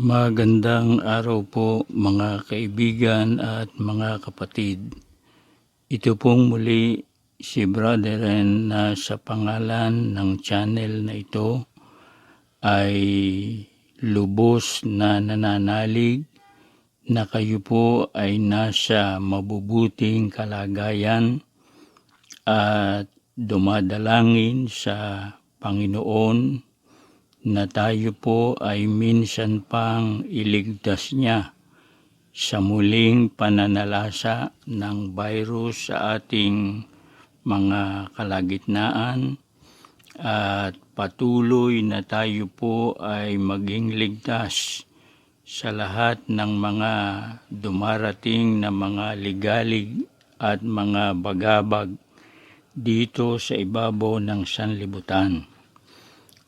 Magandang araw po mga kaibigan at mga kapatid. Ito pong muli si Brother Ren na sa pangalan ng channel na ito ay lubos na nananalig na kayo po ay nasa mabubuting kalagayan at dumadalangin sa Panginoon na tayo po ay minsan pang iligtas niya sa muling pananalasa ng virus sa ating mga kalagitnaan at patuloy na tayo po ay maging ligtas sa lahat ng mga dumarating na mga ligalig at mga bagabag dito sa ibabaw ng sanlibutan.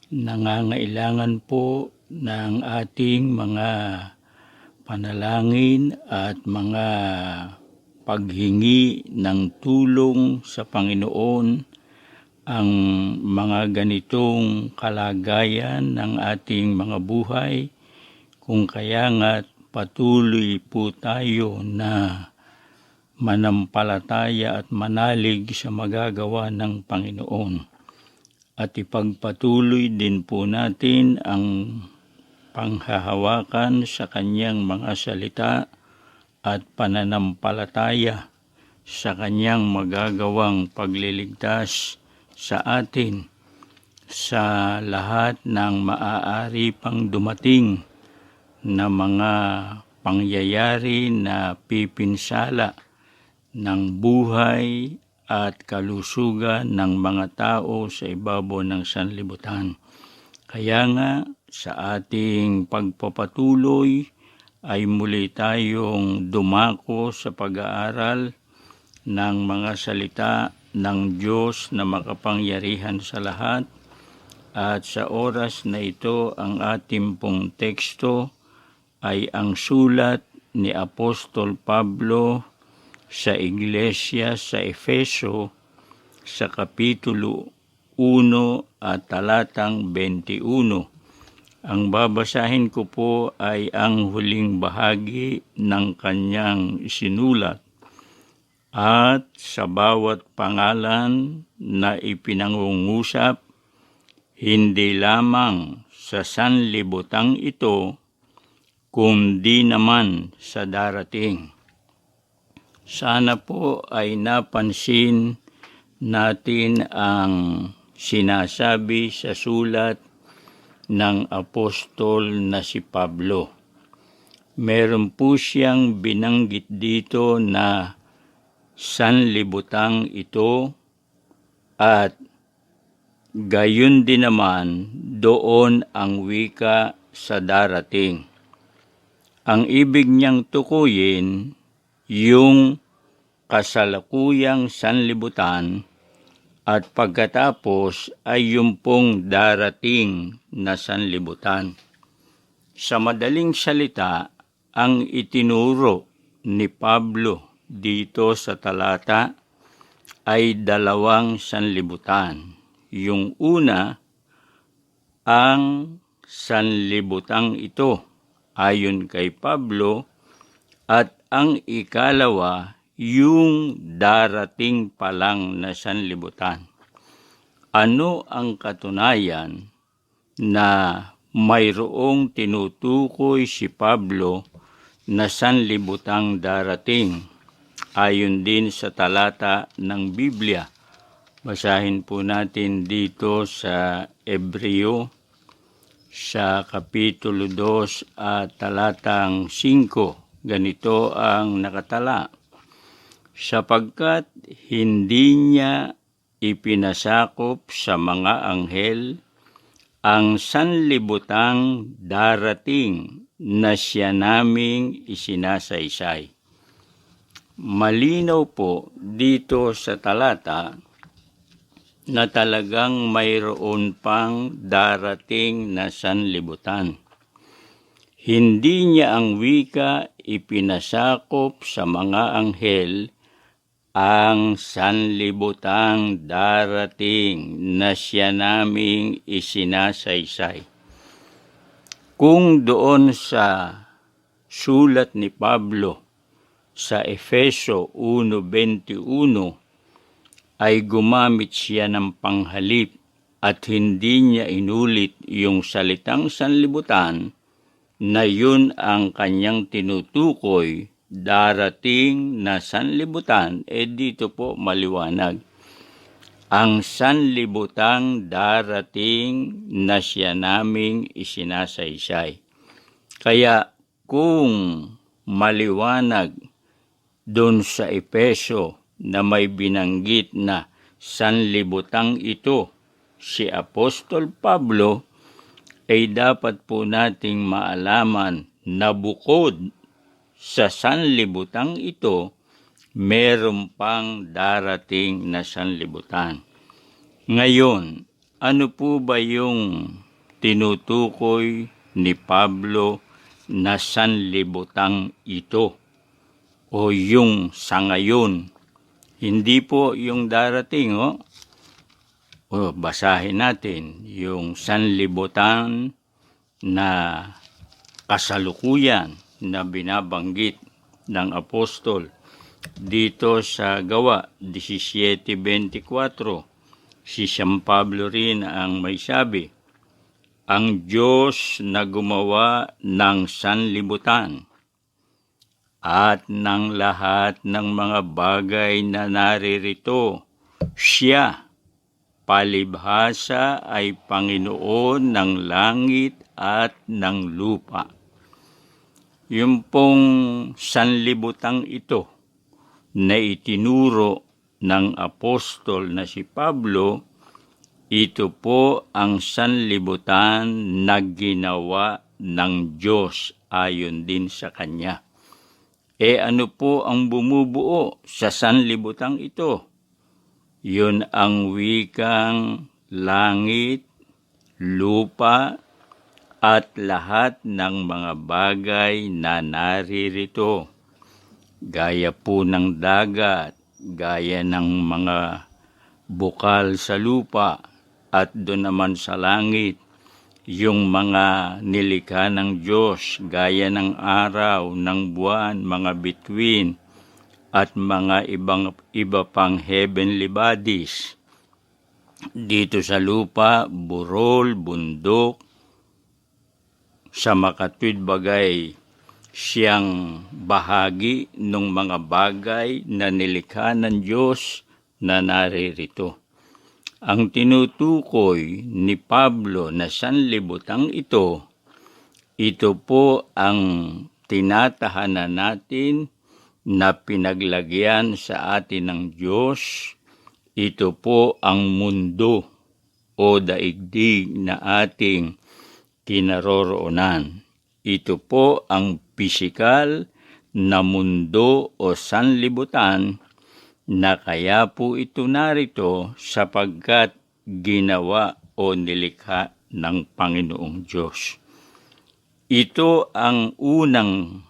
Nangangailangan po ng ating mga panalangin at mga paghingi ng tulong sa Panginoon ang mga ganitong kalagayan ng ating mga buhay, kung kaya nga't patuloy po tayo na manampalataya at manalig sa magagawa ng Panginoon. At ipagpatuloy din po natin ang panghahawakan sa kanyang mga salita at pananampalataya sa kanyang magagawang pagliligtas sa atin sa lahat ng maaari pang dumating na mga pangyayari na pipinsala ng buhay at kalusugan ng mga tao sa ibabaw ng sanlibutan. Kaya nga sa ating pagpapatuloy ay muli tayong dumako sa pag-aaral ng mga salita ng Diyos na makapangyarihan sa lahat. At sa oras na ito ang ating pong teksto ay ang sulat ni Apostol Pablo sa Iglesia sa Efeso sa Kapitulo 1 at talatang 21. Ang babasahin ko po ay ang huling bahagi ng kanyang isinulat. At sa bawat pangalan na ipinangungusap, hindi lamang sa sanlibutang ito, kundi naman sa darating. Sana po ay napansin natin ang sinasabi sa sulat ng apostol na si Pablo. Meron po siyang binanggit dito na sanlibutang ito at gayon din naman doon ang wika sa darating. Ang ibig niyang tukuyin yung kasalukuyang sanlibutan at pagkatapos ay yung pong darating na sanlibutan. Sa madaling salita, ang itinuro ni Pablo dito sa talata ay dalawang sanlibutan. Yung una, ang sanlibutang ito ayon kay Pablo, at ang ikalawa, yung darating pa lang na sanlibutan. Ano ang katunayan na mayroong tinutukoy si Pablo na sanlibutang darating ayon din sa talata ng Biblia? Basahin po natin dito sa Hebreo sa Kapitulo 2 at talatang 5. Ganito ang nakatala. Sapagkat hindi niya ipinasakop sa mga anghel ang sanlibutang darating na siya naming isinasaysay. Malinaw po dito sa talata na talagang mayroon pang darating na sanlibutan. Hindi niya ang wika ipinasakop sa mga anghel ang sanlibutang darating na siya naming isinasaysay. Kung doon sa sulat ni Pablo sa Efeso 1:21 ay gumamit siya ng panghalip at hindi niya inulit yung salitang sanlibutan na yun ang kanyang tinutukoy, darating na sanlibutan, dito po maliwanag. Ang sanlibutang darating na siya naming isinasaysay. Kaya kung maliwanag doon sa Efeso na may binanggit na sanlibutang ito si Apostol Pablo, ay dapat po nating maalaman na bukod sa sanlibutang ito, meron pang darating na sanlibutan. Ngayon, ano po ba yung tinutukoy ni Pablo na sanlibutang ito? O yung sa ngayon? Hindi po yung darating, basahin natin yung sanlibutan na kasalukuyan na binabanggit ng apostol dito sa Gawa 17:24. Si San Pablo rin ang may sabi, ang Diyos na gumawa ng sanlibutan at ng lahat ng mga bagay na naririto, siya palibhasa ay Panginoon ng langit at ng lupa. Yung pong sanlibutang ito na itinuro ng apostol na si Pablo, ito po ang sanlibutan na ginawa ng Diyos ayon din sa Kanya. Ano po ang bumubuo sa sanlibutang ito? Yun ang wikang langit, lupa, at lahat ng mga bagay na naririto. Gaya po ng dagat, gaya ng mga bukal sa lupa, at doon naman sa langit, yung mga nilikha ng Diyos, gaya ng araw, ng buwan, mga bituin, at mga iba pang heavenly bodies. Dito sa lupa, burol, bundok, sa makatwid bagay, siyang bahagi ng mga bagay na nilikha ng Diyos na naririto. Ang tinutukoy ni Pablo na sanlibutang ito po ang tinatahanan natin na pinaglagyan sa atin ng Diyos. Ito po ang mundo o daigdig na ating kinaroroonan. Ito po ang pisikal na mundo o sanlibutan na kaya po ito narito sapagkat ginawa o nilikha ng Panginoong Diyos. Ito ang unang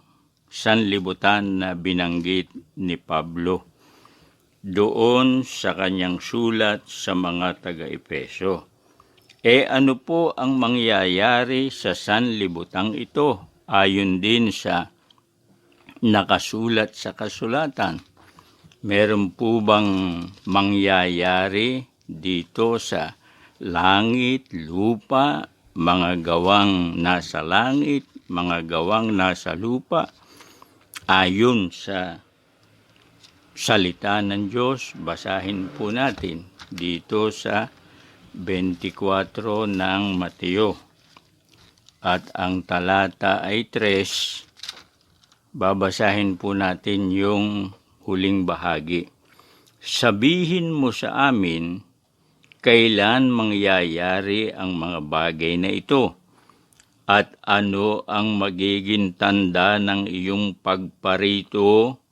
sanlibutan na binanggit ni Pablo doon sa kanyang sulat sa mga taga-Efeso. Ano po ang mangyayari sa sanlibutang ito ayon din sa nakasulat sa kasulatan? Meron po bang mangyayari dito sa langit, lupa, mga gawang nasa langit, mga gawang nasa lupa? Ayon sa salita ng Diyos, basahin po natin dito sa 24 ng Mateo. At ang talata ay 3, babasahin po natin yung huling bahagi. Sabihin mo sa amin, kailan mangyayari ang mga bagay na ito? At ano ang magiging tanda ng iyong pagparito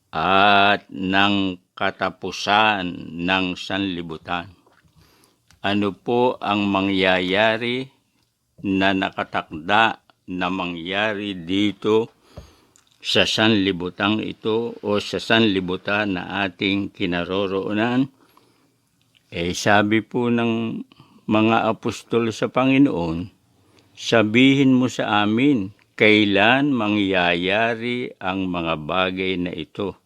at ng katapusan ng sanlibutan? Ano po ang mangyayari na nakatakda na mangyari dito sa sanlibutang ito o sa sanlibutan na ating kinaroroonan? Sabi po ng mga apostol sa Panginoon, Sabihin mo sa amin, kailan mangyayari ang mga bagay na ito?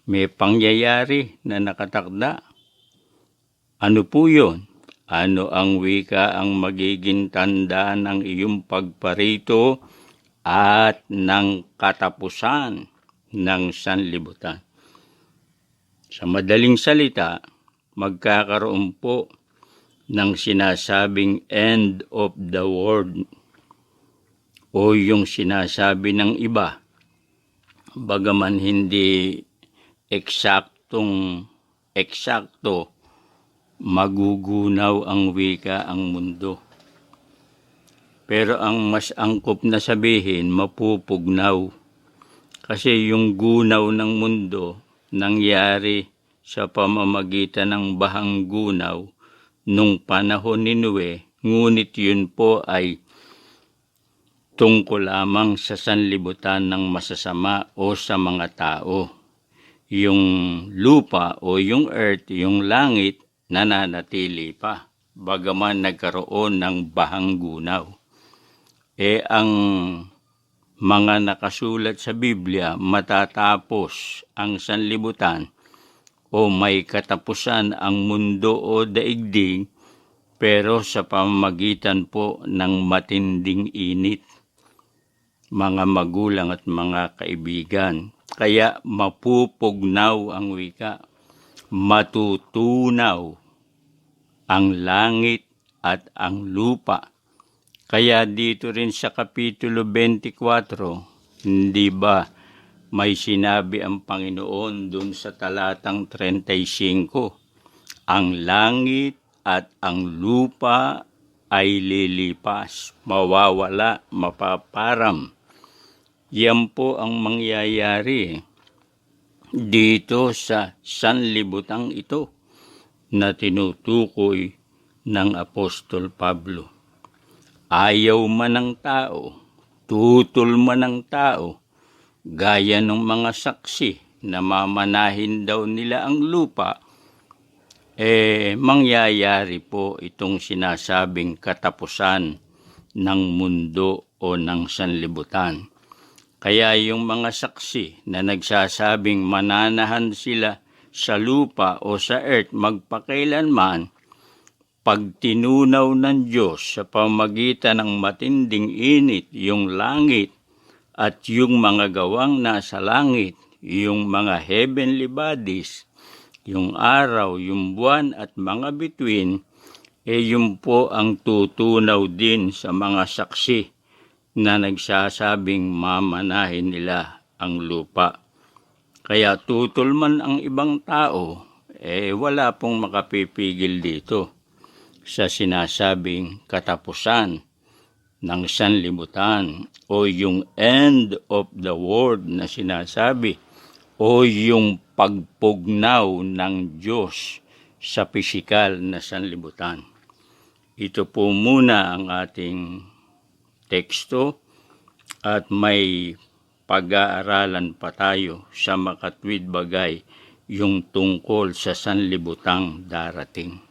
May pangyayari na nakatakda. Ano po yun? Ano ang wika ang magiging tanda ng iyong pagparito at ng katapusan ng sanlibutan? Sa madaling salita, magkakaroon po ng sinasabing end of the world o yung sinasabi ng iba, bagaman hindi eksakto, magugunaw ang wika ang mundo. Pero ang mas angkop na sabihin, mapupugnaw. Kasi yung gunaw ng mundo nangyari sa pamamagitan ng bahang gunaw nung panahon ni Noe, ngunit yun po ay tungkol lamang sa sanlibutan ng masasama o sa mga tao. Yung lupa o yung earth, yung langit, nananatili pa, bagaman nagkaroon ng bahang gunaw. Ang mga nakasulat sa Biblia, matatapos ang sanlibutan o may katapusan ang mundo o daigdig, pero sa pamamagitan po ng matinding init, mga magulang at mga kaibigan. Kaya mapupugnaw ang wika, matutunaw ang langit at ang lupa. Kaya dito rin sa Kapitulo 24, hindi ba may sinabi ang Panginoon dun sa talatang 35, ang langit at ang lupa ay lilipas, mawawala, mapaparam. Yan po ang mangyayari dito sa sanlibutang ito na tinutukoy ng Apostol Pablo. Ayaw man ng tao, tutol man ng tao, gaya ng mga saksi na mamanahin daw nila ang lupa, mangyayari po itong sinasabing katapusan ng mundo o ng sanlibutan. Kaya yung mga saksi na nagsasabing mananahan sila sa lupa o sa earth magpakailanman, pag tinunaw ng Diyos sa pamagitan ng matinding init yung langit at yung mga gawang nasa langit, yung mga heavenly bodies, yung araw, yung buwan at mga bituin, yun po ang tutunaw din sa mga saksi na nagsasabing mamanahin nila ang lupa. Kaya tutol man ang ibang tao, wala pong makapipigil dito sa sinasabing katapusan ng sanlibutan o yung end of the world na sinasabi o yung pagpugnaw ng Diyos sa pisikal na sanlibutan. Ito po muna ang ating teksto at may pag-aaralan pa tayo sa makatwid bagay yung tungkol sa sanlibutang darating.